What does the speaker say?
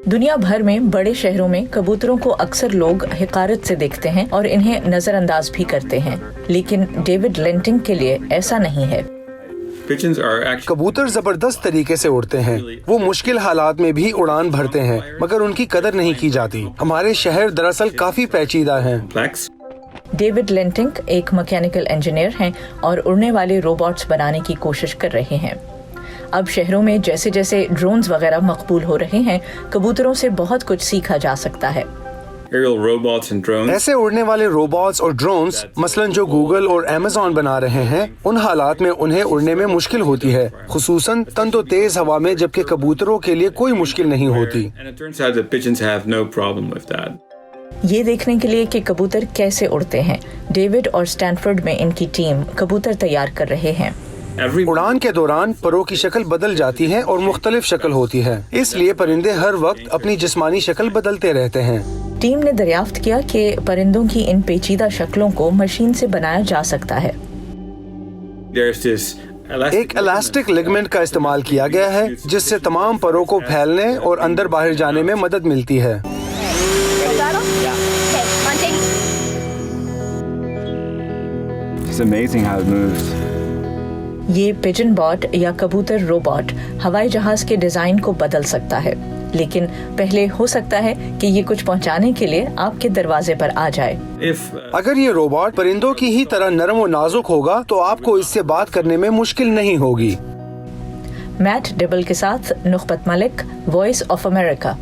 दुनिया भर में बड़े शहरों में कबूतरों को अक्सर लोग हिकारत से देखते हैं और इन्हें नजरअंदाज भी करते हैं, लेकिन डेविड लेंटिंग के लिए ऐसा नहीं है। कबूतर जबरदस्त तरीके से उड़ते हैं। वो मुश्किल हालात में भी उड़ान भरते हैं, मगर उनकी कदर नहीं की जाती। हमारे शहर दरअसल काफी पेचीदा हैं। डेविड लेंटिंग एक मैकेनिकल इंजीनियर हैं और उड़ने वाले रोबोट्स बनाने की कोशिश कर रहे हैं। अब शहरों में जैसे जैसे ड्रोन्स वगैरह मकबूल हो रहे हैं, कबूतरों से बहुत कुछ सीखा जा सकता है। ऐसे उड़ने वाले रोबोट्स और ड्रोन्स मसलन जो गूगल और अमेज़न बना रहे हैं, उन हालात में उन्हें उड़ने में मुश्किल होती है, खुसूसन तंदो तेज हवा में, जबकि कबूतरों के लिए कोई मुश्किल नहीं होती। ये देखने के लिए कि कबूतर कैसे उड़ते हैं, डेविड और स्टैनफोर्ड में इनकी टीम कबूतर तैयार कर रहे हैं। उड़ान के दौरान परों की शक्ल बदल जाती है और मुख्तलिफ शक्ल होती है, इसलिए परिंदे हर वक्त अपनी जिस्मानी शक्ल बदलते रहते हैं। टीम ने दरियाफ्त किया कि परिंदों की इन पेचीदा शक्लों को मशीन से बनाया जा सकता है। एक इलास्टिक लिगामेंट का इस्तेमाल किया गया है, जिससे तमाम परों को फैलने और अंदर बाहर जाने में मदद मिलती है। It's amazing how it moves. ये पिजन बॉट या कबूतर रोबोट हवाई जहाज के डिजाइन को बदल सकता है, लेकिन पहले हो सकता है कि ये कुछ पहुंचाने के लिए आपके दरवाजे पर आ जाए। अगर ये रोबोट परिंदों की ही तरह नरम और नाजुक होगा तो आपको इससे बात करने में मुश्किल नहीं होगी। मैट डिबल के साथ नुखबत मलिक, वॉइस ऑफ अमेरिका।